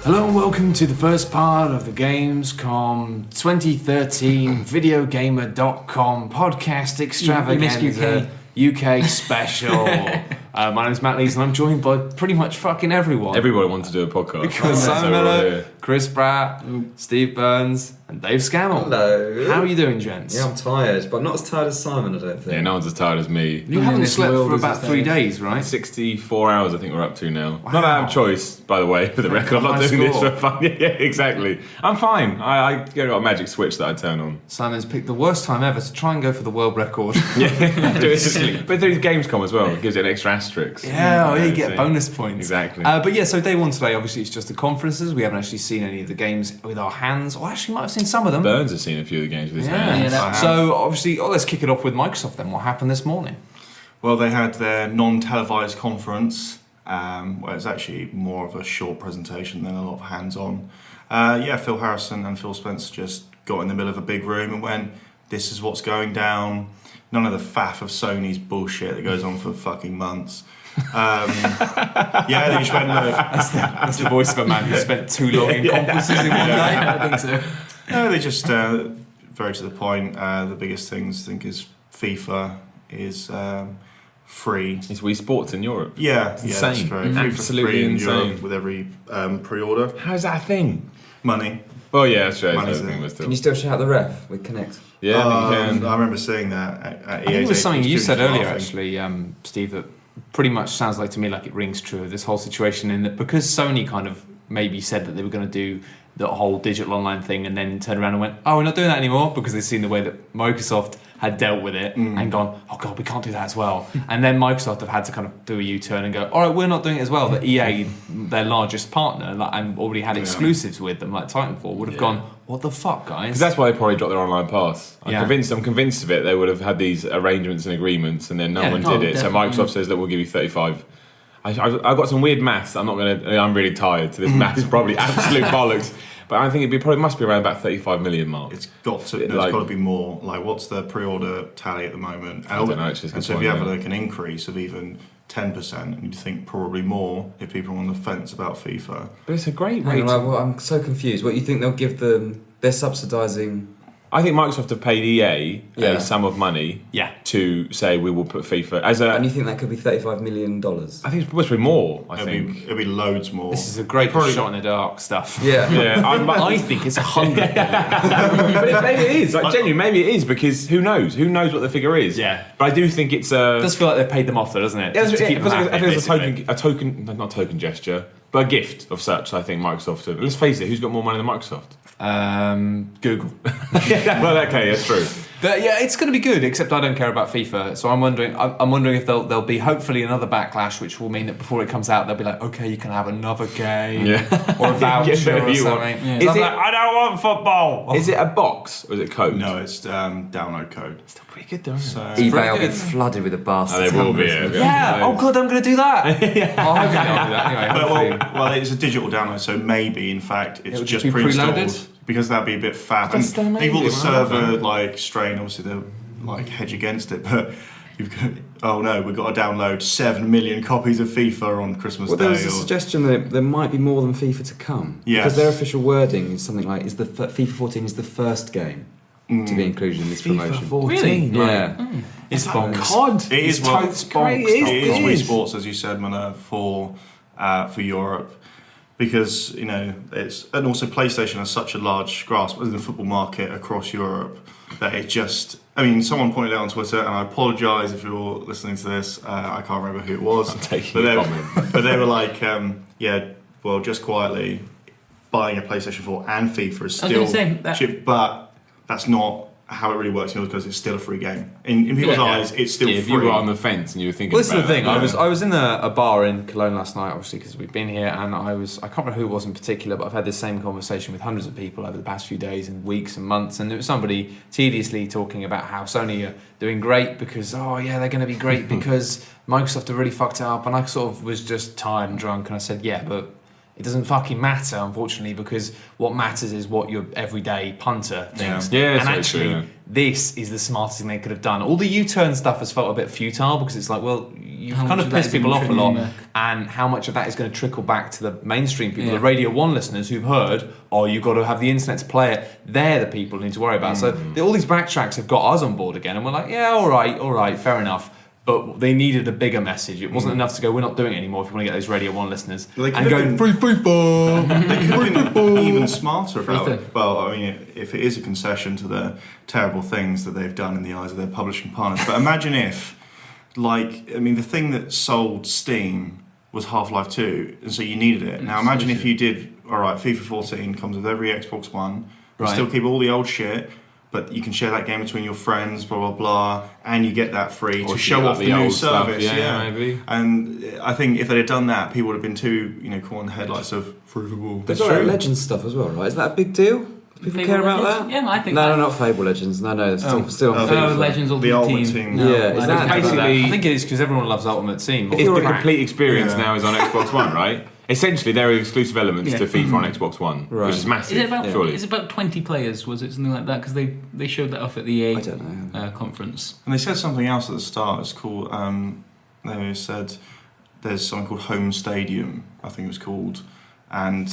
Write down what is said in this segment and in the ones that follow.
Hello and welcome to the first part of the Gamescom 2013 VideoGamer.com podcast extravaganza UK special. My name is Matt Lees and I'm joined by pretty much fucking everyone. Everybody wants to do a podcast. Because Simon Miller, Chris Pratt, Steve Burns and Dave Scannell. Hello. How are you doing, gents? Yeah, I'm tired, but not as tired as Simon, I don't think. Yeah, no one's as tired as me. You haven't slept for about 3 days, right? 64 hours I think we're up to now. Wow. Not out of choice, by the way, for the record. I'm not doing this for fun. Yeah, exactly. I'm fine. I got a magic switch that I turn on. Simon's picked the worst time ever to try and go for the world record. Yeah, do it to sleep. But through Gamescom as well, it gives it an extra asterisk. Yeah, you get bonus points. Exactly. But yeah, so day one today, obviously it's just the conferences. We haven't actually seen any of the games with our hands, or actually might have seen some of them. Burns has seen a few of the games with his hands. Yeah. So obviously, let's kick it off with Microsoft then. What happened this morning? Well, they had their non-televised conference, where it's actually more of a short presentation than a lot of hands-on. Phil Harrison and Phil Spencer just got in the middle of a big room and went, "This is what's going down." None of the faff of Sony's bullshit that goes on for fucking months. They just went, "Look." That's the voice of a man who spent too long in conferences in one day. I think so. No, they just very to the point. The biggest things I think is FIFA is free. It's Wii Sports in Europe. Yeah, Insane. that's correct. Absolutely free in insane. Europe with every pre-order. How's that a thing? Money. Well, yeah, that's right. Money's That's the thing, there. but still. Can you still shout the ref with Connect? Yeah, I think you can. I remember seeing that at I think it was something you said earlier, actually. actually, Steve, that pretty much sounds like to me like it rings true of this whole situation, in that because Sony kind of maybe said that they were going to do the whole digital online thing and then turned around and went, "Oh, we're not doing that anymore," because they've seen the way that Microsoft had dealt with it and gone, "Oh god, we can't do that as well." And then Microsoft have had to kind of do a U-turn and go, "All right, we're not doing it as well." But EA, their largest partner, and already had exclusives with them, like Titanfall, would have gone, "What the fuck, guys?" Because that's why they probably dropped their online pass. I'm Yeah. convinced of it. They would have had these arrangements and agreements, and then no one did it. So Microsoft says that we'll give you 35. I've got some weird maths. I'm really tired. So this math is probably absolute bollocks. But I think it probably must be around about 35 million mark. It's got to be more. Like, what's the pre-order tally at the moment? I don't know. It's just and so if you have like an increase of even 10%, you'd think probably more if people are on the fence about FIFA. But it's a great rate. I'm so confused. What, you think they'll give them? They're subsidising. I think Microsoft have paid EA Yeah. a sum of money Yeah. to say we will put FIFA as a. And you think that could be $35 million? I think it's supposed to be more. It'll be loads more. This is a great shot in the dark stuff. Yeah. Yeah, I think it's 100 million. but maybe it is. Like, genuinely, maybe it is because who knows? Who knows what the figure is? Yeah. But I do think it's a. It does feel like they've paid them off, though, doesn't it? Yeah, To keep them I happy, think it's basically. not a token gesture, but a gift of such. I think Microsoft. Let's face it, who's got more money than Microsoft? Google. Well, okay, that's true. But yeah, it's going to be good. Except I don't care about FIFA, so I'm wondering if there'll be hopefully another backlash, which will mean that before it comes out, they'll be like, "Okay, you can have another game, or a voucher or something." Yeah. Is it? I don't want football. Is it a box or is it code? No, it's download code. Still pretty good, though. Isn't it? eBay will be flooded with the bastards. They will be. Yeah. Oh god, I'm going to do that. Oh, hopefully I'll do that anyway. Hopefully. Well, it's a digital download, so maybe in fact it's It'll just be pre-installed preloaded? because that'd be a bit fat. That's And amazing. people, the Wow. server like strain, obviously they'll like hedge against it, but you've got, oh no, we've got to download 7 million copies of FIFA on Christmas Well, Day. there was a suggestion that there might be more than FIFA to come. Yes. Because their official wording is something like, FIFA 14 is the first game to be included in this promotion. 14. Yeah. It's bonkers. COD. It is It's well, totes great. It It is is. Wii Sports, as you said, Mana, for Europe, because it's, and also PlayStation has such a large grasp in the football market across Europe that it just. I mean, someone pointed out on Twitter, and I apologise if you're listening to this. I can't remember who it was. I'm taking but your they, comment. but they were like, just quietly, buying a PlayStation 4 and FIFA is still cheap, but that's not how it really works because it's still a free game. In people's eyes, it's still If free. you were on the fence and you were thinking, Well, this is the about thing. it, I was in a bar in Cologne last night, obviously, because we've been here, and I can't remember who it was in particular, but I've had this same conversation with hundreds of people over the past few days and weeks and months, and there was somebody tediously talking about how Sony are doing great because, they're going to be great because Microsoft have really fucked it up, and I sort of was just tired and drunk, and I said, yeah, but it doesn't fucking matter, unfortunately, because what matters is what your everyday punter thinks. Yeah, and actually, true. this is the smartest thing they could have done. All the U-turn stuff has felt a bit futile because it's like, well, you've kind of pissed people off a lot, and how much of that is going to trickle back to the mainstream people, the Radio 1 listeners who've heard, oh, you've got to have the internet to play it. They're the people who need to worry about. So all these backtracks have got us on board again, and we're like, yeah, all right, fair enough. But they needed a bigger message. It wasn't enough to go, we're not doing it anymore if you want to get those Radio 1 listeners. Well, and going, free fall. They could have been even smarter about it. Well, I mean, if it is a concession to the terrible things that they've done in the eyes of their publishing partners. But imagine if, the thing that sold Steam was Half-Life 2, and so you needed it. Now imagine if you did, all right, FIFA 14 comes with every Xbox One, you still keep all the old shit, but you can share that game between your friends, blah, blah, blah, and you get that free to show off the new service. Maybe. And I think if they'd have done that, people would have been too, caught in the headlights of free for all. There's all Legends stuff as well, right? Is that a big deal? Do people care about that? Yeah, I think No, not Fable Legends. No, still on FIFA. Legends Ultimate Team. Team. Yeah, is that basically? I think it is because everyone loves Ultimate Team. It's the complete experience now is on Xbox One, right? Essentially, there are exclusive elements to FIFA on Xbox One, which is massive. Is it about 20 players? Was it something like that? Because they showed that off at the EA conference. And they said something else at the start. It's called. They said there's something called Home Stadium. I think it was called, and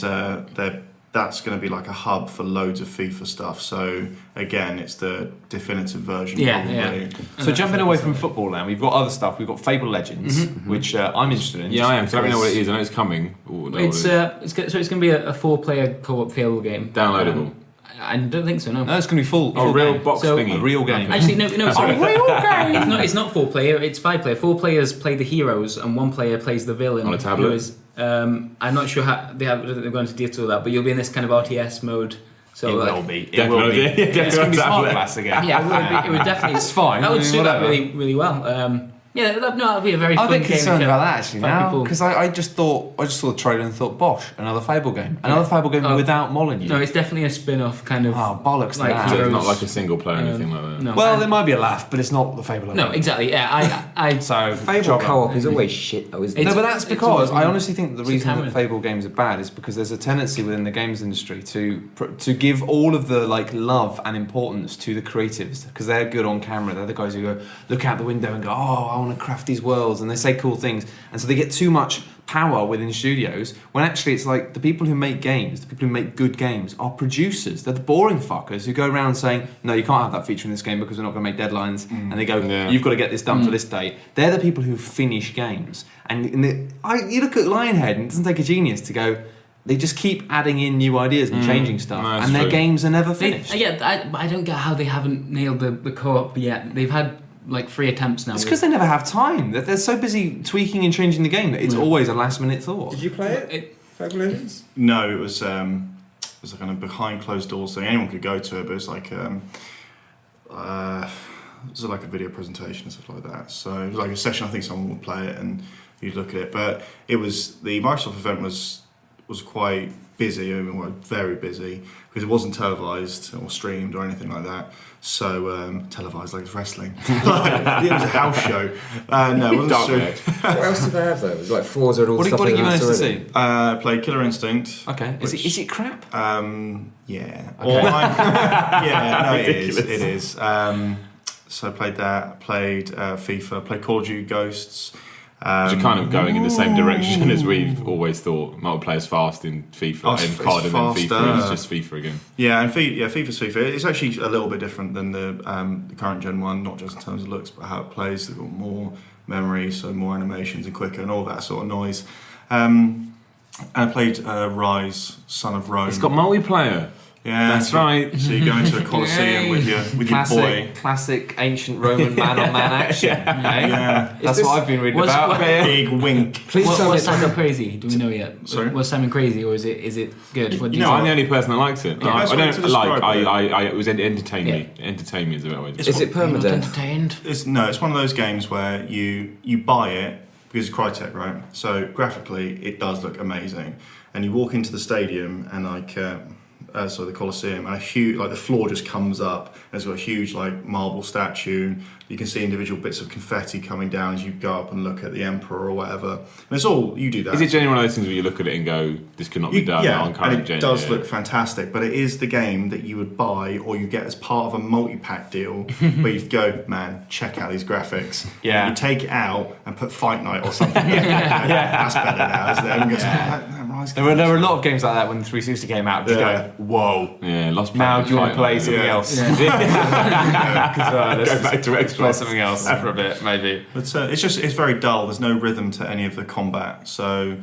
that's going to be like a hub for loads of FIFA stuff. So again, it's the definitive version. Probably. So jumping away from football now, we've got other stuff. We've got Fable Legends, which I'm interested in. Yeah, I am. So let me know what it is. I know it's coming. It's going to be a 4-player co-op Fable game. Downloadable. I don't think so. No, it's going to be full. Real game. box thingy. A real game. Actually, no. Sorry. A real game. It's not 4-player. It's 5-player. 4 players play the heroes, and 1 player plays the villain. On a tablet. I'm not sure how they're going to detail that, but you'll be in this kind of RTS mode. So it will be. It will be. It's going to be smart glass again. Yeah, it would definitely. It's fine. That would suit that really, really well. That'd be a very fun game. I'm a bit concerned about that actually now, because I just saw the trailer and thought, bosh, another Fable game. Another Fable game without Molyneux. No, it's definitely a spin-off kind of... Oh, bollocks to that. So it's not like a single player or anything like that. No. Well, there might be a laugh, but it's not the Fable. No, exactly, yeah. So Fable co-op is always shit though, isn't it? No, but that's because I honestly think the reason that Fable games are bad is because there's a tendency within the games industry to give all of the love and importance to the creatives, because they're good on camera. They're the guys who go look out the window and go, oh, I want to craft these worlds, and they say cool things, and so they get too much power within studios, when actually it's like the people who make games, the people who make good games are producers. They're the boring fuckers who go around saying, no, you can't have that feature in this game because we're not going to make deadlines, and they go, you've got to get this done for this date. They're the people who finish games, and you look at Lionhead, and it doesn't take a genius to go, they just keep adding in new ideas and changing stuff, and their games are never finished. I don't get how they haven't nailed the co-op yet. They've had 3 attempts now. It's because they never have time. They're so busy tweaking and changing the game that it's always a last-minute thought. Did you play it? Fable Legends? No, it was a kind of behind closed doors thing. Anyone could go to it, but it's like it was like a video presentation and stuff like that. So it was like a session. I think someone would play it and you'd look at it. But it was the Microsoft event was quite busy. Very busy, because it wasn't televised or streamed or anything like that. So televised like it's wrestling. It was a house show. No, it wasn't streamed. What else did they have though? It was like Forza and all stuff. What did you manage to see? Played Killer Instinct. Okay. Is it crap? Yeah. Okay. It is. So I played that. Played FIFA. Played Call of Duty Ghosts. Which are kind of going in the same direction as we've always thought. Multiplayer's fast in FIFA, and COD, and then FIFA is just FIFA again. Yeah, and FIFA's FIFA. It's actually a little bit different than the current Gen 1, not just in terms of looks, but how it plays. They've got more memory, so more animations and quicker and all that sort of noise. And I played Rise, Son of Rome. It's got multiplayer. Yeah, that's right. So you go into a Coliseum with your boy. Classic ancient Roman man-on-man action. Yeah, that's what I've been reading about. Big wink. Please was Simon crazy? Do we know yet? Sorry? Was Simon crazy, or is it good? I'm the only person that likes it. Yeah. It was entertained me. Entertained me is a better way to Is it permadeath? Entertained? It's one of those games where you buy it because it's Crytek, right? So graphically, it does look amazing, and you walk into the stadium and the Colosseum, and a huge, like the floor just comes up. And it's got a huge like marble statue. You can see individual bits of confetti coming down as you go up and look at the Emperor or whatever. And it's all, you do that. Is it genuinely one of those things where you look at it and go, this could not be done on current and it does look fantastic, but it is the game that you would buy or you get as part of a multi-pack deal where you go, man, check out these graphics. Yeah. And you take it out and put Fight Night or something. That's better now, isn't it? And goes, there were a lot of games like that when the 360 came out. Just going, whoa. Yeah, lost. Now do you want to play something else? Go back to Xbox. Play something else for a bit, maybe. But it's very dull. There's no rhythm to any of the combat. So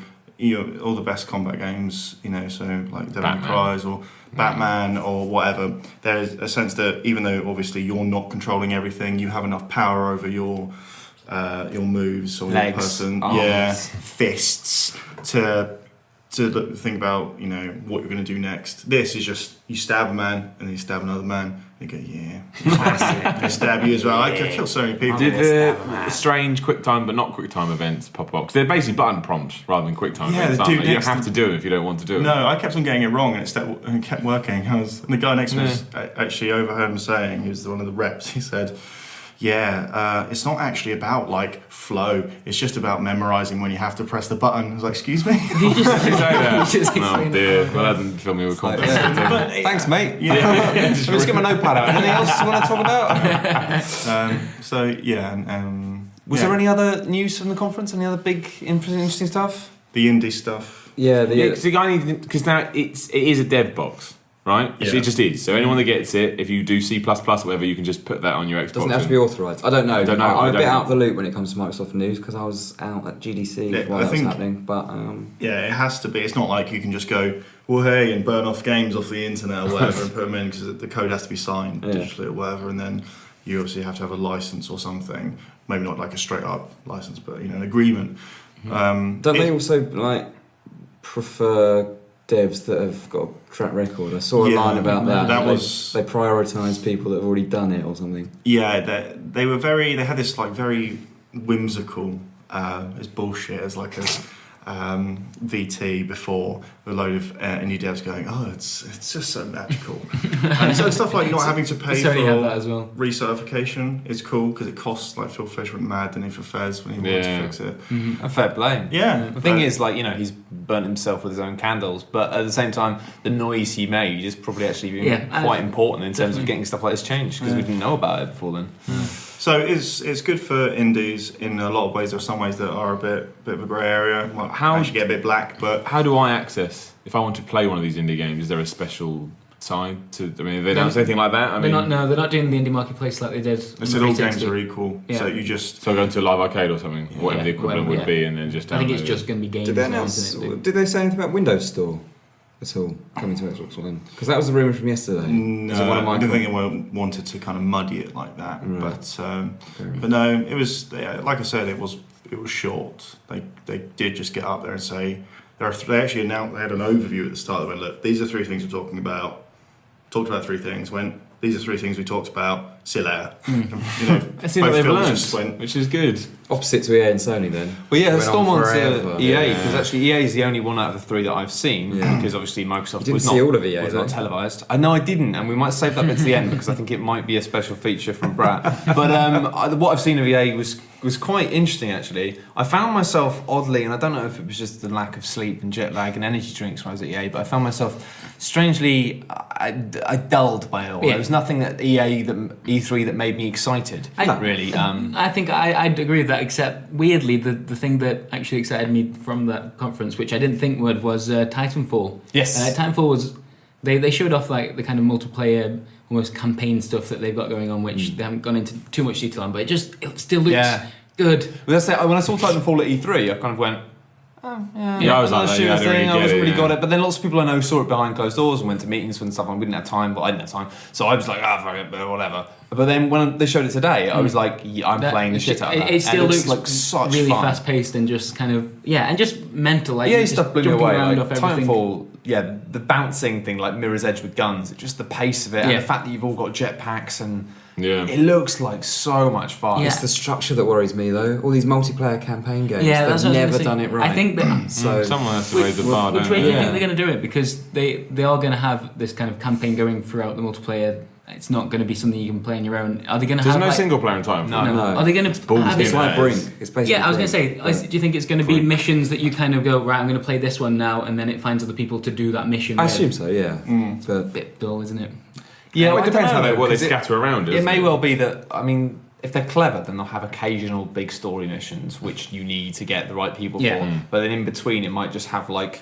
all the best combat games, so like Devil May Cry or Batman or whatever. There is a sense that even though obviously you're not controlling everything, you have enough power over your moves or legs, your person, arms. fists to think about what you're going to do next. This is just you stab a man and then you stab another man. And you go, classic. They stab you as well. I kill so many people. Did the strange QuickTime but not QuickTime events pop up? Because they're basically button prompts rather than QuickTime events. Aren't they? You don't have to do it if you don't want to do it. No, I kept on getting it wrong and it kept working. And the guy next to me actually overheard him saying, he was one of the reps, he said, it's not actually about like flow. It's just about memorizing when you have to press the button. I was like, excuse me? No, dear. Well, that didn't fill me with confidence. Thanks, mate. Let's get my notepad out. Anything else you want to talk about? Was there any other news from the conference? Any other big, interesting stuff? The indie stuff. Because now it is a dev box. Right? Yeah. It just is. So anyone that gets it, if you do C++ or whatever, you can just put that on your Xbox. Doesn't have to be authorised. I don't know. I'm a bit out of the loop when it comes to Microsoft news because I was out at GDC while that was happening. But it has to be. It's not like you can just go, well, hey, and burn off games off the internet or whatever and put them in because the code has to be signed digitally or whatever, and then you obviously have to have a license or something. Maybe not like a straight up license, but an agreement. don't they also prefer devs that have got a track record? I saw a line about that. They prioritise people that have already done it or something. Yeah, they were they had this like very whimsical, it's bullshit, as like a VT before, with a load of indie devs going, it's just so magical. And so stuff like not having to pay for recertification is cool because it costs, like Phil Fish went mad, didn't he, for Fez when he wanted to fix it. A fair play. Yeah. The thing is, like, he's burnt himself with his own candles, but at the same time, the noise he made is probably actually quite important in terms of getting stuff like this changed because we didn't know about it before then. So it's good for indies in a lot of ways. There are some ways that are a bit of a grey area. Well, actually get a bit black, but how do I access if I want to play one of these indie games? Is there a special side to? I mean, they don't say anything like that. They're not doing the indie marketplace like they did. They said all games are equal, so you just go into a live arcade or something, whatever the equivalent would be, and then just. I think it's just going to be games. Did they say anything about Windows Store at all coming to Xbox One? Because that was the rumour from yesterday. No, I don't think anyone wanted to kind of muddy it like that. Right. But no, it was like I said, it was short. They did just get up there and say they actually announced, they had an overview at the start. They went, look, these are 3 things we're talking about. Talked about 3 things. Went, these are 3 things we talked about. See you later. I see what they've learned, which is good. Opposite to EA and Sony then. Well, yeah, Storm on to EA, because actually EA is the only one out of the 3 that I've seen, because obviously Microsoft was not televised. No, I didn't, and we might save that bit to the end because I think it might be a special feature from Brad. But what I've seen of EA was quite interesting, actually. I found myself oddly, and I don't know if it was just the lack of sleep and jet lag and energy drinks when I was at EA, but I found myself strangely I dulled by it all. There was nothing at E3 that made me excited, really. I think I'd agree with that, except weirdly the thing that actually excited me from that conference, which I didn't think would, was Titanfall. Yes. Titanfall was, they showed off like the kind of multiplayer almost campaign stuff that they've got going on, which they haven't gone into too much detail on, but it still looks good. Well, when I saw Titanfall at E3, I kind of went, I was like, I was really got it. But then lots of people I know saw it behind closed doors and went to meetings and stuff, and we didn't have time, but I didn't have time. So I was like, fuck it, whatever. But then when they showed it today, I was like, I'm playing the shit out of that. It still looks like such really fun. fast paced and just kind of, and just mental. Like, EA stuff blew me away. Like, Titanfall, the bouncing thing, like Mirror's Edge with guns, just the pace of it, and the fact that you've all got jetpacks and Yeah. It looks like so much fun. It's the structure that worries me though. All these multiplayer campaign games, that's they've what I was never gonna done say. it right. I think that so someone has to raise the bar, which don't way do they? you think they're going to do it? Because they are going to have this kind of campaign going throughout the multiplayer. It's not going to be something you can play on your own. Are they going to have There's no like, single player in time. No. Are they going to have it's it? like Brink. It's basically Yeah, I was going to Brink. say, do you think it's going to be missions that you kind of go, right, I'm going to play this one now, and then it finds other people to do that mission? I with? assume so, yeah. A But bit dull, isn't it? Yeah, Well, it I don't depends how know, they 'cause scatter around. It may well be that, I mean, if they're clever, then they'll have occasional big story missions which you need to get the right people Yeah. for. But then in between, it might just have like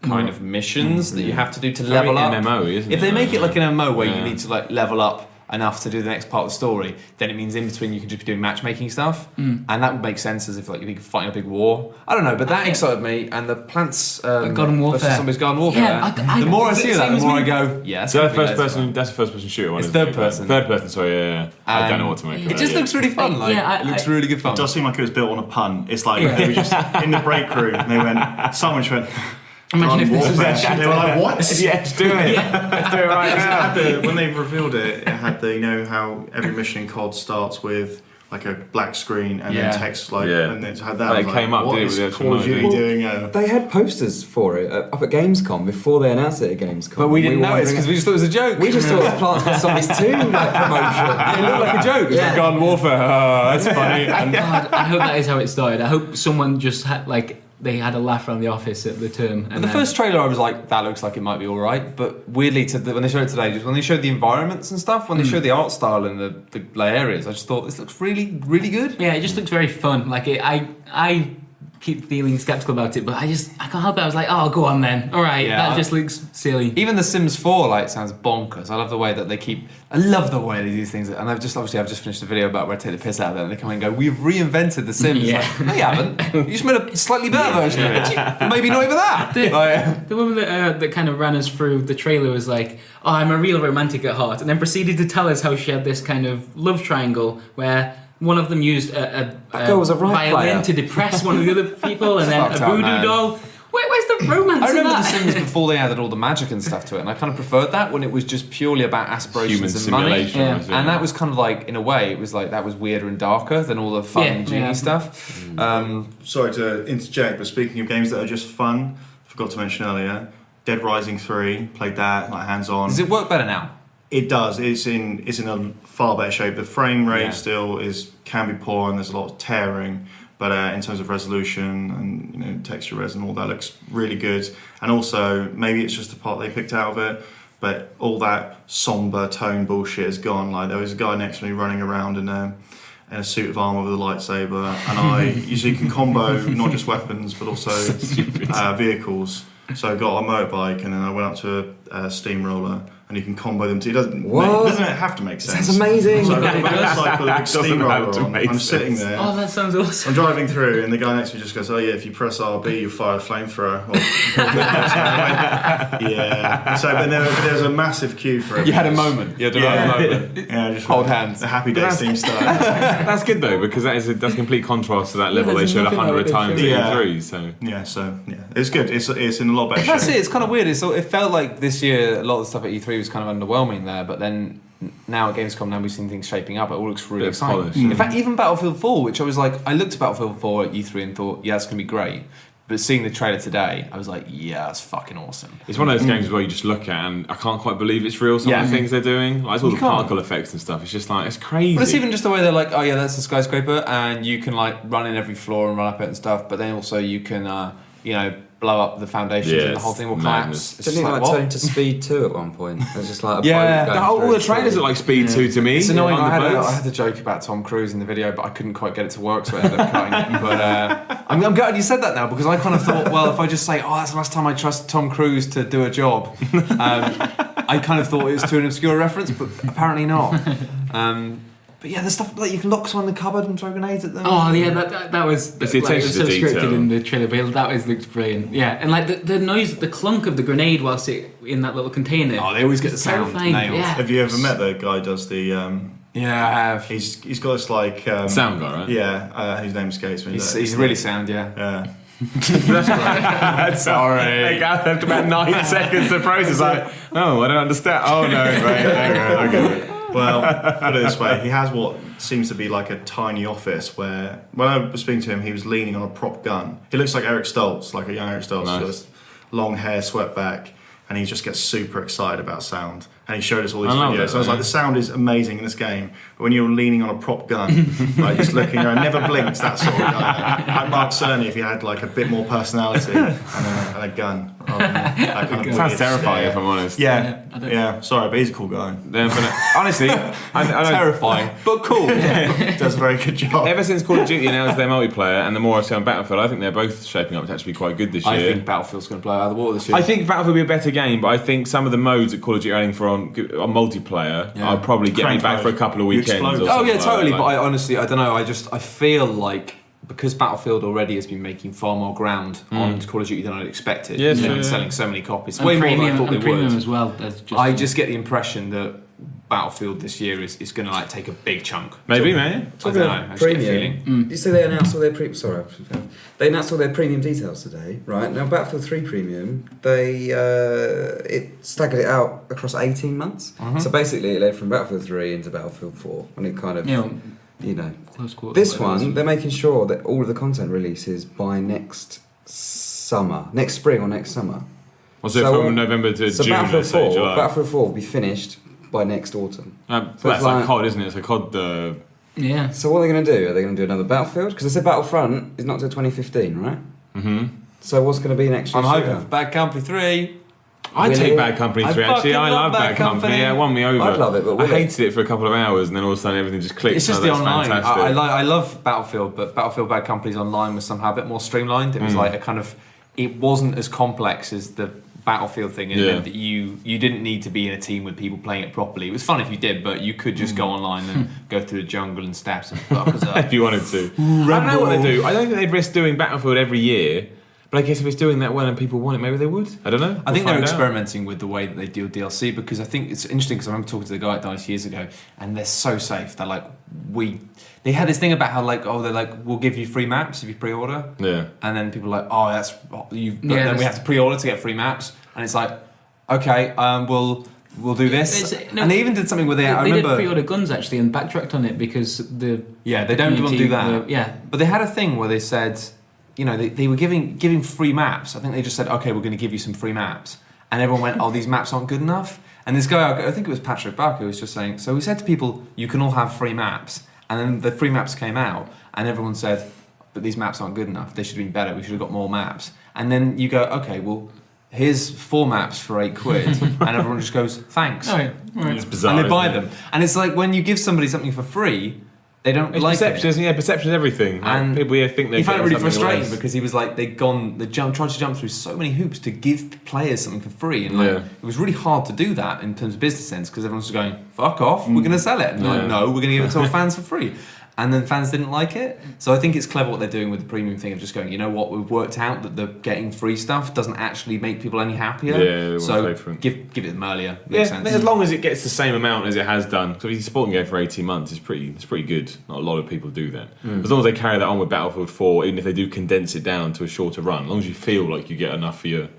kind of missions that you have to do to Very level up. MMO, isn't it? If they make it like an MMO where Yeah. you need to like level up enough to do the next part of the story, then it means in between you can just be doing matchmaking stuff, and that would make sense as if like you're fighting a big war. I don't know, but that excited me, and the Plants Garden Warfare. versus Zombies Garden Warfare. Yeah, the more I see that, the more I me. go, yeah. So that's the first person shooter one. It's isn't it? third person. Third person, sorry, yeah. I don't know what to make of It it. just looks really fun. Like it looks really good fun. It does seem like it was built on a pun. It's like they were just in the break room and they went, someone just went, Imagine if this was Warfare. They were like, what? Yeah, let's do it. Let's do it right now. When they revealed it, it had the, you know how every mission in COD starts with like a black screen and Yeah. then text like, Yeah. and it had that. Like, I was it came up, what didn't it, is with the Call of actual Duty emoji? doing? they had posters for it up at Gamescom before they announced it at Gamescom. But we didn't were notice wondering- because we just thought it was a joke. we just thought it was Plants vs Zombies 2 like promotion. It looked like a joke. It's like Garden Warfare. Oh, that's funny. And God, I hope that is how it started. I hope someone just had they had a laugh around the office at the term. And the then- first trailer, I was like, that looks like it might be all right. But weirdly, when they showed it today, just when they showed the environments and stuff, when they showed the art style and the areas, I just thought this looks really, really good. Yeah, it just looks very fun. Like I keep feeling skeptical about it, but I can't help it. I was like, oh, go on then. All right, Yeah, that just looks silly. Even The Sims 4 like sounds bonkers. I love the way that I love the way they do these things. And I've just finished a video about where I take the piss out of it, and they come in and go, we've reinvented The Sims. Yeah. Like, no, you haven't. You just made a slightly better version of it. Maybe not even that. Like, The woman that kind of ran us through the trailer was like, oh, I'm a real romantic at heart, and then proceeded to tell us how she had this kind of love triangle where one of them used a girl was a right violin player. to depress one of the other people, and then a Fucked up, voodoo man. doll. Where's the romance I remember in The that? Sims before they added all the magic and stuff to it, and I kind of preferred that when it was just purely about aspirations Human and money. simulation. Yeah. wasn't it? And that was kind of like, in a way, it was like that was weirder and darker than all the fun and genie stuff. Sorry to interject, but speaking of games that are just fun, forgot to mention earlier, Dead Rising 3, played that, like hands-on. Does it work better now? It does. It's in a far better shape. The frame rate Yeah. still can be poor, and there's a lot of tearing. But in terms of resolution and texture res and all that looks really good. And also maybe it's just the part they picked out of it, but all that somber tone bullshit is gone. Like there was a guy next to me running around in a suit of armor with a lightsaber, and I usually can combo not just weapons but also vehicles. So I got a motorbike, and then I went up to a steamroller, and you can combo them too. It doesn't have to make sense. That's amazing. So I've got a motorcycle with a big Doesn't steamroller have to on. make I'm sitting sense. there. Oh, that sounds awesome. I'm driving through, and the guy next to me just goes, "Oh yeah, if you press RB, you fire a flamethrower." Yeah. So, but there was a massive queue for it. You had a moment. You had a moment. Yeah, just Hold hands. The Happy Days theme started. That's good though, because that's complete contrast to that level they there's showed nothing 100 like what times they in showed. E3. So Yeah, it's good. It's in a lot better That's shape. it. It's kind of weird. It felt like this year a lot of the stuff at E3 was kind of underwhelming there, but then now at Gamescom, now we've seen things shaping up. It all looks really Bit of exciting. polish, In fact, even Battlefield 4, which I was like, I looked at Battlefield 4 at E3 and thought, yeah, it's going to be great. But seeing the trailer today, I was like, yeah, that's fucking awesome. it's one of those games where you just look at and I can't quite believe it's real. Some of the things they're doing, like it's all You the can't. particle effects and stuff. It's just like it's crazy. But it's even just the way they're like, oh yeah, that's a skyscraper, and you can like run in every floor and run up it and stuff. But then also you can, blow up the foundations and the whole thing will madness. collapse. It's Didn't just it like, like what? turn to Speed 2 at one point? It was just like a Yeah. boat going all through the trailers a are like Speed 2 to me. It's annoying. on the I boats. had to joke about Tom Cruise in the video, but I couldn't quite get it to work, so I ended up cutting it. But I'm glad you said that now, because I kind of thought, well, if I just say, oh, that's the last time I trust Tom Cruise to do a job, I kind of thought it was to an obscure reference, but apparently not. But yeah, the stuff like you can lock someone in the cupboard and throw grenades at them. Oh yeah, that was It's the it attention was to so detail. scripted in the trailer, but that looked brilliant. Yeah, and like the noise, the clunk of the grenade whilst it in that little container. Oh, they always get the It's sound terrifying. nailed. Yeah. Have you ever met the guy who does the? Yeah, I have. He's got this like Sound guy, right? Yeah, his name escapes me. He's really sound, yeah. Yeah. Sorry. Like, after about 9 seconds, the process like, oh, I don't understand. Oh no, right, there you go. Okay. Well, put it this way, he has what seems to be like a tiny office where, when I was speaking to him, he was leaning on a prop gun. He looks like Eric Stoltz, like a young Eric Stoltz. Nice. He's got this long hair swept back, and he just gets super excited about sound. And he showed us all these videos. So I was like, the sound is amazing in this game, but when you're leaning on a prop gun, like just looking around, never blinks, that sort of guy. Like Mark Cerny, if he had like a bit more personality and a gun. That kind of Sounds terrifying, if I'm honest. Yeah. Sorry, but he's a cool guy. Honestly, I Terrifying, but cool. Does a very good job. Ever since Call of Duty announced their multiplayer, and the more I see on Battlefield, I think they're both shaping up to actually be quite good this year. I think Battlefield's going to blow out of the water this year. I think Battlefield will be a better game, but I think some of the modes that Call of Duty are adding for on multiplayer are probably get me back for a couple of weekends. Oh yeah, totally. But I honestly, I don't know. I feel like because Battlefield already has been making far more ground on Call of Duty than I'd expected. Yes, selling so many copies, and way more premium, than I thought and they premium would. as well. I just get the impression that Battlefield this year is going to like take a big chunk. Maybe, man. I don't know. I just get a feeling. You say they announced all their they announced all their premium details today, right? Now Battlefield 3 Premium, they it staggered it out across 18 months. So basically, it led from Battlefield 3 into Battlefield 4, and it kind of close quarter. This one, they're making sure that all of the content releases by next spring or next summer. Was it from November to June? Battlefield 4, July? Battlefield 4 will be finished by next autumn. So that's like COD, isn't it? It's like COD. Yeah. So what are they going to do? Are they going to do another Battlefield? Because they said Battlefront is not till 2015, right? Mm-hmm. So what's going to be next year? I'm hoping for Bad Company 3. I'd take Bad Company 3 actually. I love Bad Company. Yeah, it won me over. I'd love it, but I hated it for a couple of hours, and then all of a sudden everything just clicked. It's just the online. Fantastic. I love Battlefield, but Battlefield Bad Company's online was somehow a bit more streamlined. It was like a kind of, it wasn't as complex as the Battlefield thing. It meant that you didn't need to be in a team with people playing it properly. It was fun if you did, but you could just go online and go through the jungle and stab some fuckers up. If you wanted to. I don't know what they do. I don't think they'd risk doing Battlefield every year. But I guess if it's doing that well and people want it, maybe they would. I don't know. I think they're experimenting with the way that they deal with DLC, because I think it's interesting, because I remember talking to the guy at DICE years ago, and they're so safe. They're like, they had this thing about how like, they're like, we'll give you free maps if you pre-order. Yeah. And then people are like, oh, that's then we have to pre-order to get free maps, and it's like, okay, we'll do this. And they even did something where I remember did pre-order guns actually and backtracked on it because they don't want to do that. Yeah. But they had a thing where they said, you know, they were giving free maps. I think they just said, okay, we're going to give you some free maps. And everyone went, oh, these maps aren't good enough. And this guy, I think it was Patrick Barker, was just saying, so he said to people, you can all have free maps. And then the free maps came out, and everyone said, but these maps aren't good enough. They should have been better. We should have got more maps. And then you go, okay, well, here's 4 maps for £8. And everyone just goes, thanks. Oh, yeah. Right. It's bizarre. And they buy them. And it's like when you give somebody something for free, they don't like perception, it. Perception is everything. Like, And people think they. He found it really something frustrating less. because he was like, tried to jump through so many hoops to give players something for free, and it was really hard to do that in terms of business sense, because everyone's just going, "Fuck off, we're going to sell it." And like, no, we're going to give it to our fans for free. And then fans didn't like it. So I think it's clever what they're doing with the premium thing of just going, you know what, we've worked out that the getting free stuff doesn't actually make people any happier. Yeah, so pay for it. give it them earlier. Yeah, sense. as long as it gets the same amount as it has done. So if you're supporting it for 18 months, it's pretty good. Not a lot of people do that. As long as they carry that on with Battlefield 4, even if they do condense it down to a shorter run, as long as you feel like you get enough for your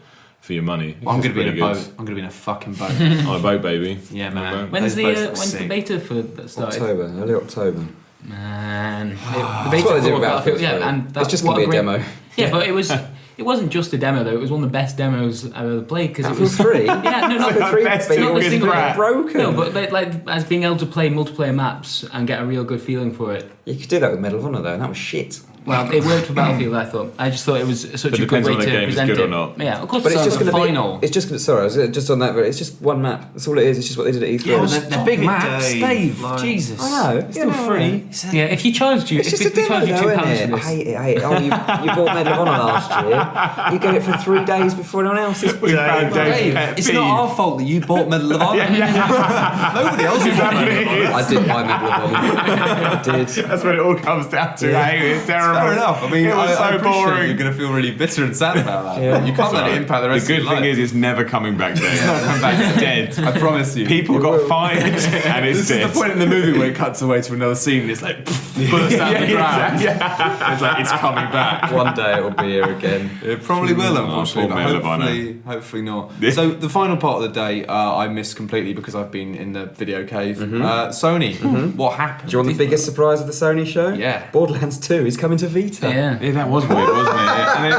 money. I'm going to be in a boat. I'm going to be in a fucking boat. On a boat, baby. Yeah, man. When's the beta for that started? Early October. Man, the That's beta what they do for about Battlefield, and it's just going to be a demo. Yeah, but it wasn't just a demo though. It was one of the best demos I've ever played because it was free. Yeah, no, not the three. not the single broken. No, but like as being able to play multiplayer maps and get a real good feeling for it. You could do that with Medal of Honor though, and that was shit. Well, it worked for Battlefield. I just thought it was such a good way to present it. Yeah, of course. But it's just going to final. It's just going to. Sorry, I was just on that. But it's just one map. That's all it is. It's just what they did at E3. Yeah, they're big maps, Dave. Jesus. I know. It's still free. Yeah, if he charged you, It's just a demo, though, isn't it? I hate it. Oh, you bought Medal of Honor last year. You get it for 3 days before anyone else. Dave, it's not our fault that you bought Medal of Honor. Nobody else has bought Medal of Honor. I did buy Medal of Honor. I did. That's what it all comes down to. Hey, it's terrible. Fair enough. I mean, It was I so appreciate boring. you're going to feel really bitter and sad about that. But you can't let it impact the rest The of good your life. thing is, it's never coming back dead. It's not coming back It's dead. I promise you. People got fired, and it's This dead. is the point in the movie where it cuts away to another scene and it's like burst out the ground. It's like it's coming back. One day it'll be here again. It probably will, unfortunately, poor but Mel, hopefully not. Yeah. So the final part of the day, I missed completely because I've been in the video cave. Sony, what happened? Do you want the biggest surprise of the Sony show? Yeah. Borderlands 2 is coming to Vita. Yeah. Yeah, that was weird, wasn't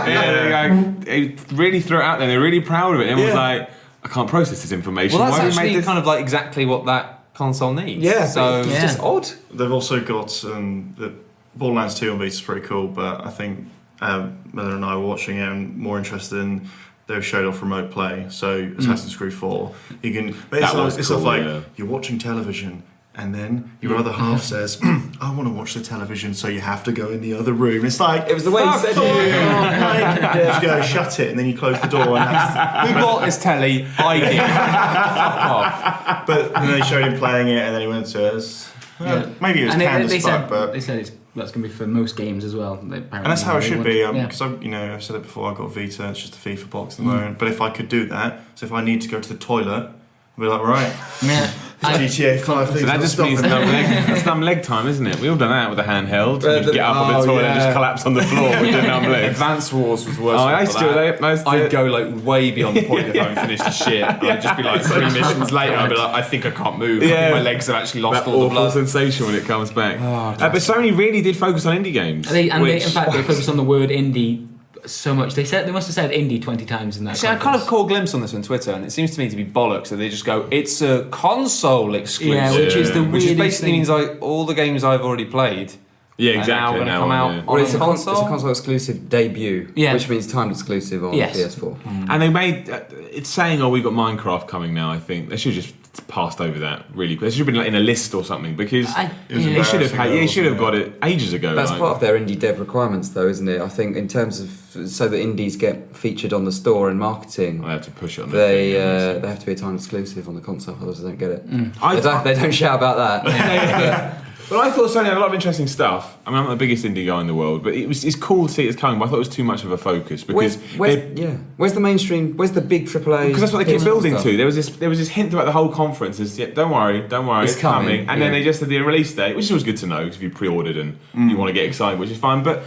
it? It really threw it out there. They're really proud of it. And was like, I can't process this information. Well, that's Why have you made actually this? kind of like exactly what that console needs. Yeah, So but it's just odd. They've also got the Borderlands 2 on Vita is pretty cool, but I think Miller and I were watching it and more interested in. They showed off remote play, so Assassin's Creed 4. You can. But it's cool, like yeah. you're watching television, and then your other half says, "I want to watch the television," so you have to go in the other room. It's like It was the way he said it. you just go shut it, and then you close the door. And who bought this telly? I did. Fuck off. but then they showed him playing it, and then he went to us. Maybe it was And canned they as fuck, said but. they said that's going to be for most games as well. And that's how it should be, Yeah. because I've said it before. I got Vita; it's just a FIFA box at the moment. But if I could do that, so if I need to go to the toilet, I'd be like, right, Yeah. GTA 5 things. So that just means that's numb leg time, isn't it? We all done that with a handheld. You just get up on the toilet and just collapse on the floor with the numb legs. Advance Wars was worse. I used to do that. I'd go like way beyond the point if I haven't finished the shit. I'd just be like 3 missions later. I'd be like, I think I can't move. I think my legs have actually lost That all the awful blood. sensation when it comes back. But Sony really did focus on indie games. In fact, they focused on the word indie so much. They must have said indie 20 times in that. Actually, I kind of caught a glimpse on this on Twitter, and it seems to me to be bollocks. So they just go, "It's a console exclusive," Yeah, which is the which weirdest basically thing. means like all the games I've already played. Yeah, are exactly. now going to come out on Well, it's a a console. console exclusive debut, which means timed exclusive on PS4. And they made it's saying, "Oh, we've got Minecraft coming now." I think they should have just passed over that. Really, they should have been like in a list or something because they should have had. They should have got it ages ago. That's like. part of their indie dev requirements, though, isn't it? I think in terms of so that indies get featured on the store and marketing, I have to push it on. they have to be a timed exclusive on the console, otherwise they don't get it. I They don't shout about that. But I thought Sony had a lot of interesting stuff. I mean, I'm not the biggest indie guy in the world, but it's cool to see it's coming. But I thought it was too much of a focus because where's the mainstream? Where's the big AAA? because that's what they kept PS4 building stuff? to. There was this hint throughout the whole conference. Is don't worry, it's coming. And then they just did the release date, which was good to know because if you pre-ordered and you want to get excited, which is fine. But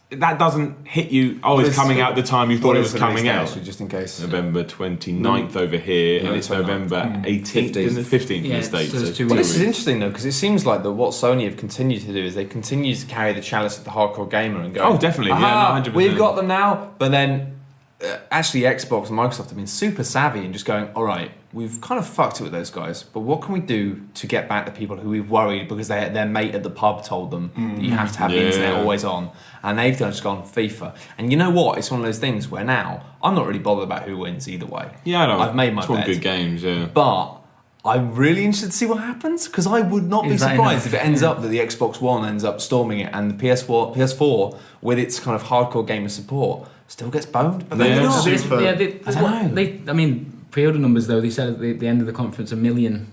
that doesn't hit you. Oh, it's coming out the time you thought it was coming out. Just in case. November 29th over here, and it's November 18th in the 15th in the States. so it's 2 Well, weeks. this is interesting though, because it seems like that what Sony have continued to do is they continue to carry the chalice of the hardcore gamer and go, Oh, definitely, yeah, no, 100%. we've got them now. But then, actually, Xbox and Microsoft have been super savvy and just going, all right, we've kind of fucked it with those guys, but what can we do to get back the people who we've worried because their mate at the pub told them that you have to have the internet always on, and they've just gone FIFA. And you know what? It's one of those things where now I'm not really bothered about who wins either way. Yeah, I know. I've made my it's one bet. good games, yeah. But I'm really interested to see what happens because I would not be surprised if it ends up that the Xbox One ends up storming it and the PS4 with its kind of hardcore gamer support still gets boned. But maybe not. I don't know. Pre-order numbers though, they said at the end of the conference 1 million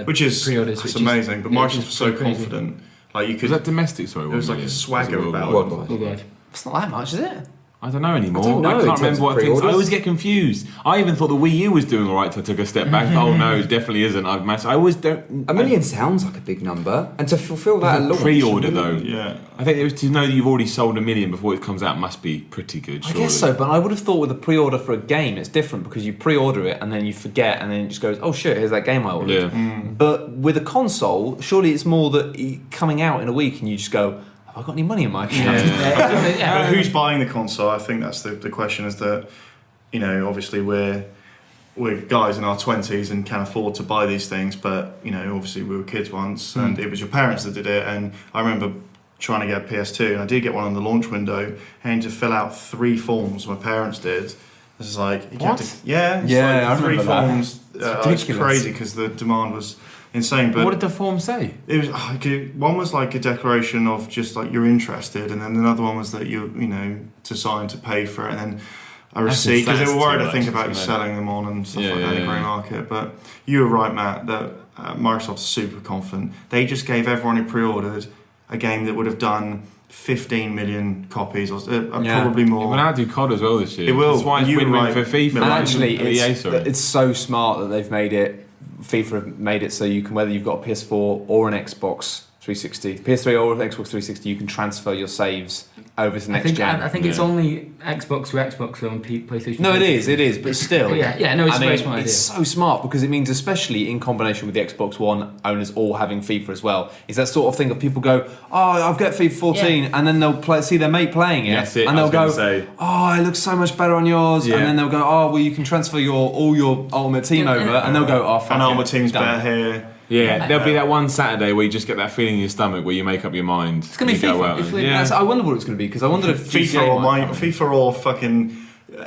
which is pre-orders, that's amazing. But Microsoft was so confident, like you could. Was that domestic? Sorry, There was like a swagger about it. Worldwide. It's not that much, is it? I don't know anymore. I don't know I in can't terms remember of what things. I pre-orders. always get confused. I even thought the Wii U was doing all right till I took a step back. Oh no, it definitely isn't. I always don't. 1 million sounds like a big number, and to fulfil that at launch, Pre-order though. Yeah. I think it was to know that you've already sold 1 million before it comes out must be pretty good. I Surely. guess so, but I would have thought with a pre-order for a game, it's different because you pre-order it and then you forget and then it just goes, oh shit, here's that game I ordered. Yeah. But with a console, surely it's more that coming out in a week and you just go, have I got any money in my account? But who's buying the console? I think that's the question. Is that obviously we're guys in our 20s and can afford to buy these things, but obviously we were kids once and it was your parents that did it. And I remember trying to get a PS2 and I did get one on the launch window, having to fill out 3 forms my parents did. This is like you What? have to, yeah, it's Yeah, like I 3 remember that. forms. It's ridiculous. crazy because the demand was insane. But What did the form say? it was one was like a declaration of just like you're interested, and then another one was that you to sign to pay for it, and then a receipt because they were worried I think about you selling them on and stuff like that in the grey market. But you were right, Matt, that Microsoft's super confident. They just gave everyone who pre-ordered a game that would have done 15 million copies or probably more. It will outdo COD as well this year. It will. That's why it's win-win for FIFA. And actually, EA, it's so smart that they've made it. FIFA have made it so you can, whether you've got a PS4 or an Xbox 360, PS3 or an Xbox 360, you can transfer your saves over to next gen. I think it's only Xbox for Xbox on PlayStation. No, it is, but still. It's a very smart idea. It's so smart because it means, especially in combination with the Xbox One owners all having FIFA as well, is that sort of thing of people go, oh, I've got FIFA 14, and then they'll see their mate playing it, and they'll go, oh, it looks so much better on yours, and then they'll go, oh, well, you can transfer all your Ultimate Team over, and they'll go, oh, fuck and it, Ultimate Team's done. better here. Yeah, there'll be that one Saturday where you just get that feeling in your stomach where you make up your mind. It's going to be FIFA. I wonder what it's going to be because I wonder if FIFA or fucking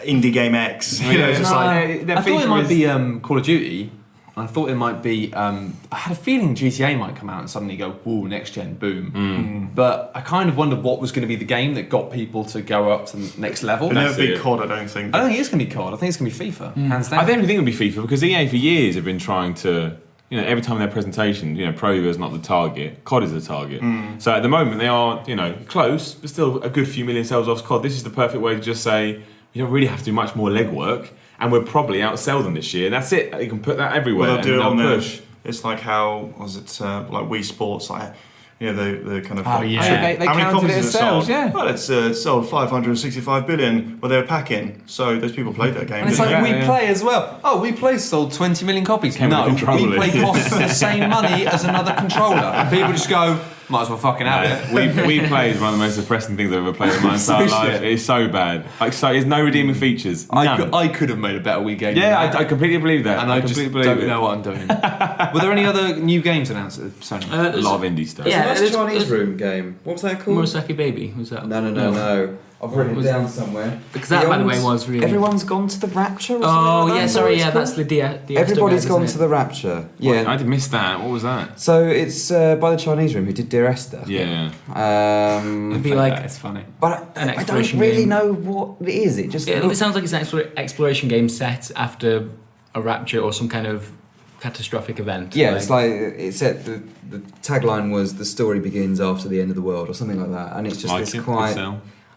Indie Game X. I thought it might be Call of Duty. I thought it might be. I had a feeling GTA might come out and suddenly go, "Whoa, next gen, boom!" But I kind of wondered what was going to be the game that got people to go up to the next level. It'll never be COD, I don't think. I don't think it's going to be COD. I think it's going to be FIFA, hands down. I don't think it'll be FIFA because EA for years have been trying to. Every time in their presentation, Pro Evo is not the target, COD is the target. So at the moment they are, close, but still a good few million sales off COD. This is the perfect way to just say, you don't really have to do much more legwork, and we'll probably outsell them this year. That's it. You can put that everywhere. Well, they'll do it on push. It's like how was it like Wii Sports, like the kind of. Oh yeah, they how many counted copies it as sales. Yeah. Well, it's sold 565 billion. Well, they were packing, so those people played that game. And it's like We Play as well. Oh, We Play sold 20 million copies. No, We Play costs the same money as another controller, and people just go, might as well fucking have it. We Play is one of the most depressing things I've ever played in my entire life. It's so bad. There's no redeeming featers. I could have made a better Wii game. Yeah, I completely believe that. And I just don't know what I'm doing. Were there any other new games announced at Sony? A lot of indie stuff. Yeah, the Chinese room game. What was that called? Murasaki Baby, was that? No. I've written it down somewhere. Because that, by the way, was really... Everyone's gone to the Rapture or something that's the DS. Everybody's gone to the Rapture. Yeah. I did miss that. What was that? So it's by the Chinese room who did Dear Esther. Yeah. It'd be like... It's funny. But I don't really know what it is. It just... It sounds like it's an exploration game set after a Rapture or some kind of catastrophic event. Yeah, it's like it said the tagline was "The story begins after the end of the world" or something like that, and it's just this quite.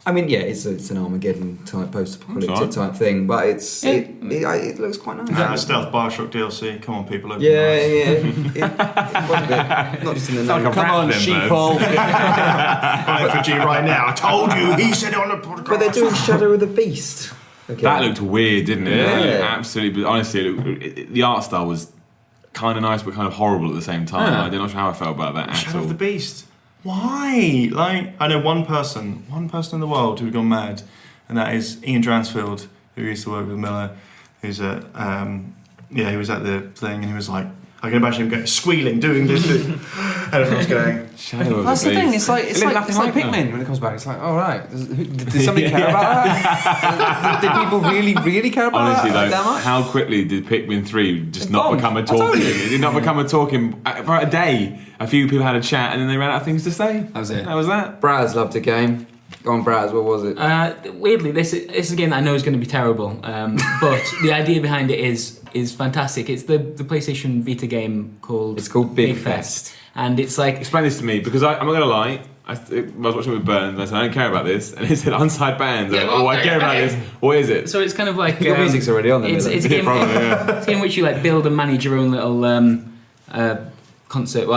I mean, yeah, it's an Armageddon type post-apocalyptic type thing, but it looks quite nice. The stealth Bioshock DLC. Come on, people. Yeah. Not just in the name. Come on, sheeple. I'm for G right now. I told you. He said it on the podcast. But they're doing Shadow of the Beast. Okay. That looked weird, didn't it? Yeah. Absolutely. But honestly, the art style was kind of nice but kind of horrible at the same time. I don't know how I felt about that at Shadow all. of the Beast. Why? Like, I know one person in the world who's gone mad, and that is Ian Dransfield, who used to work with Miller, who's at, he was at the thing, and he was like, I can imagine him going squealing, doing this, and everyone's going. Shadow of That's the the thing. Beast. It's like Pikmin when it comes back. It's like, all right, did somebody care about that? Did people really care about Honestly, that? though, That much? how quickly did Pikmin 3 just not become a talking? It did not become a talking for a day. A few people had a chat and then they ran out of things to say. That was it. That was that. Braz loved the game. Go on, Braz, what was it? Weirdly, this is a game that I know is going to be terrible, but the idea behind it is fantastic. It's the PlayStation Vita game called... It's called Big Fest. And it's like... Explain this to me, because I'm not going to lie. I was watching it with Burns, and I said, I don't care about this. And he said, Unside Bands. I care about this. What is it? So it's kind of like... Your music's already on there. It's a game it's a game in which you like build and manage your own little concert,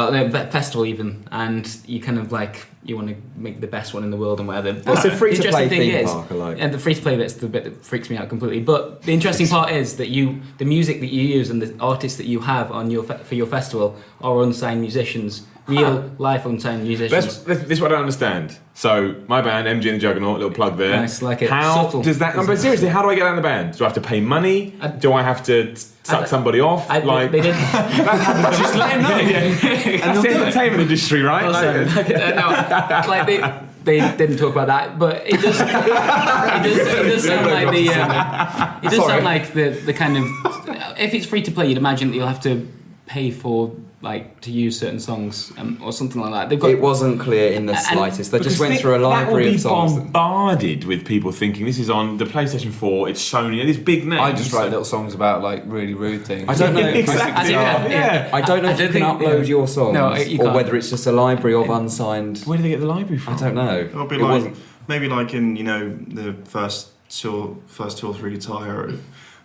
festival even, and you kind of like... You want to make the best one in the world and whatever. It's a free-to-play thing theme is, park, I like. And the free-to-play bit's the bit that freaks me out completely. But the interesting part is that the music that you use and the artists that you have on for your festival are unsigned musicians, real life unsigned musicians. This is what I don't understand. So my band, MG and the Juggernaut, little plug there. Nice, like it. How Subtle. does that? But seriously, how do I get out of the band? Do I have to pay money? Do I have to suck somebody off? They did. Just let him know. That's the entertainment industry, right? They didn't talk about that, but it does. It does sound like the. It does sound like the kind of. If it's free to play, you'd imagine that you'll have to pay for like to use certain songs or something like that. They've got It wasn't clear in the slightest. They just went through a library of songs. That will be bombarded with people thinking this is on the PlayStation 4, it's Sony, these big names. I just write little songs about like really rude things. I don't know. Exactly. I don't know if you can upload your songs you or can't. whether it's just a library of unsigned. Where do they get the library from? I don't know. It'll be It like wasn't- maybe like in the first two or three Guitar Hero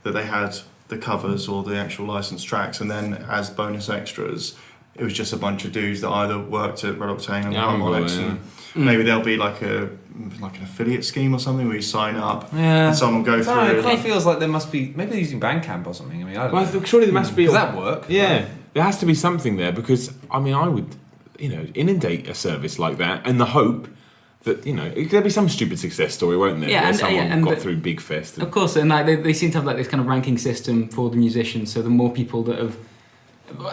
that they had the covers or the actual licensed tracks, and then as bonus extras, it was just a bunch of dudes that either worked at Red Octane and Harmonix, and maybe there'll be like an affiliate scheme or something where you sign up and someone will go through. It kind of feels like there must be, maybe they're using Bandcamp or something. I mean, I don't know. Surely there must be. Does that work? Yeah, there has to be something there because I mean, I would, inundate a service like that in the hope that there'll be some stupid success story, won't there? Yeah, where and- someone and got the- through Big Fest. Of course, and like they seem to have like this kind of ranking system for the musicians. So the more people that have,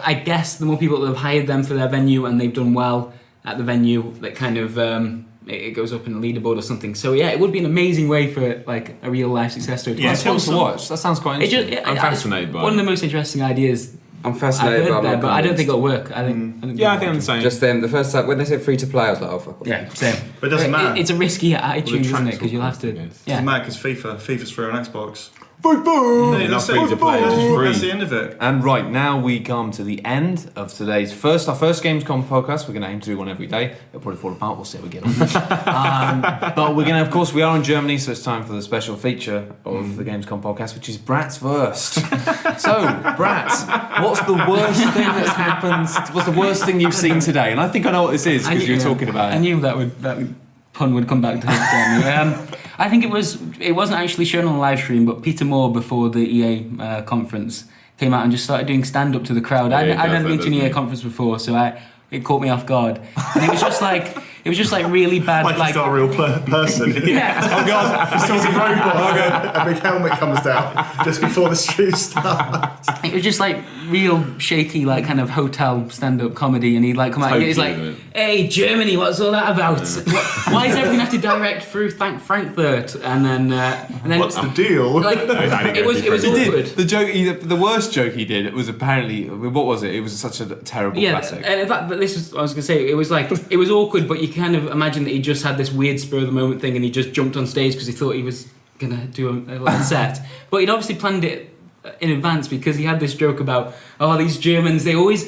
I guess, the more people that have hired them for their venue and they've done well at the venue, that kind of it goes up in a leaderboard or something. So yeah, it would be an amazing way for like a real life success story. Yeah, It's fun to watch. That sounds quite interesting. I'm fascinated by one of it. the most interesting ideas I'm I've fascinated heard by there, it, but I don't think it'll work. I think I think I'm the same. Just them. The first time when they said free to play, I was like, oh fuck. yeah, same. But it doesn't matter. It's a risky attitude, isn't it? tracks Because you'll have to. Yes. Yeah. Doesn't matter because FIFA's free on Xbox. They're not That's free to play, it's just That's free. the end of it. And right now we come to the end of today's our first Gamescom podcast. We're going to aim to do one every day. It'll probably fall apart. We'll see how we get on. But we're going to, of course, we are in Germany, so it's time for the special feature of the Gamescom podcast, which is Brat's Worst. So, Brat, what's the worst thing that's happened? What's the worst thing you've seen today? And I think I know what this is because you were talking about it. I knew that pun would come back to haunt me. I think it wasn't actually shown on the live stream, but Peter Moore before the EA conference came out and just started doing stand up to the crowd. Yeah, I'd never been to an doesn't EA he? conference before, so it caught me off guard. And it was just like really bad. Like he's not a real person. Yeah. Oh god, he's talking robot. A big helmet comes down just before the stream starts. It was just like real shaky, like kind of hotel stand-up comedy, and he'd like come out. Totally, He's like, isn't it? "Hey, Germany, what's all that about? Why does everything have to direct through Frankfurt?" And then What's the deal? like it was awkward. The joke, the worst joke he did was apparently, what was it? It was such a terrible classic. In fact, but this is what I was gonna say. It was like it was awkward, but you kind of imagine that he just had this weird spur of the moment thing, and he just jumped on stage because he thought he was gonna do a little set. But he'd obviously planned it in advance because he had this joke about these Germans they always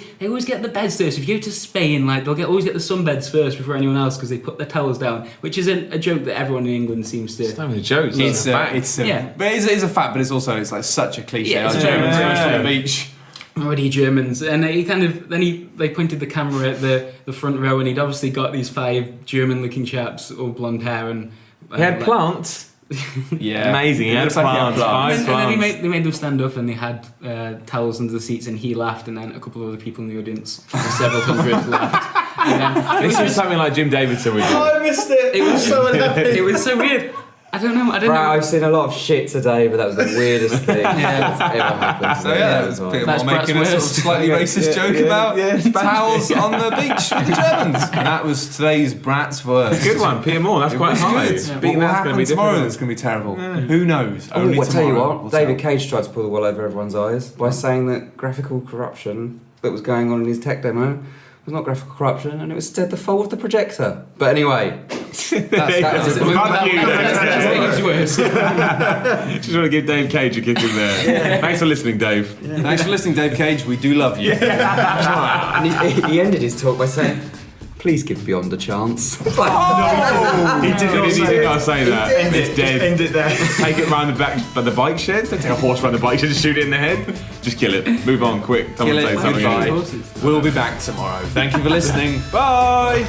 get the beds first. If you go to Spain, like they'll always get the sunbeds first before anyone else because they put their towels down, which is a joke that everyone in England seems to. It's not even a joke. It's a fact. but it's a fact, but it's like such a cliche. Yeah, Like it's Germans very rush to true. the beach. Already Germans, and they pointed the camera at the front row, and he'd obviously got these 5 German-looking chaps, all blonde hair, and He had like- plants. Yeah, Amazing. He It had looks like he had plants. plants. And then they made them stand up, and they had towels under the seats, and he laughed, and then a couple of other people in the audience, several hundred, laughed. And then, This is something like Jim Davidson would do. I missed it. It was so unhappy. it was so weird. I don't know. Right, I've seen a lot of shit today, but that was the weirdest thing that's ever happened. So yeah, that was Peter That's Moore making a Brat's sort of worst. slightly racist joke about towels on the beach with the Germans. And that was today's Brat's Worst. Good one, Peter Moore. That's quite was high. good. Beating What will that's going to happen be tomorrow difficult. that's going to be terrible? Who knows? Oh, Only I tell you tomorrow what, will David tell. Cage tried to pull the wool over everyone's eyes by saying that graphical corruption that was going on in his tech demo was not graphical corruption, and it was instead the fault of the projector. But anyway, There you go. that's it. Fuck you, That's Dave. worse. Just want to give Dave Cage a kick in there. Thanks for listening, Dave. Thanks for listening, Dave Cage. We do love you. And he ended his talk by saying, "Please give Beyond a chance." He did He did not say that. End It's it. dead. Just end it there. Take it round the back by the bike shed. Don't take a horse round the bike shed and shoot it in the head. Just kill it. Move on quick. Someone Kill say it. something. Goodbye. We'll be back tomorrow. Thank you for listening. Bye.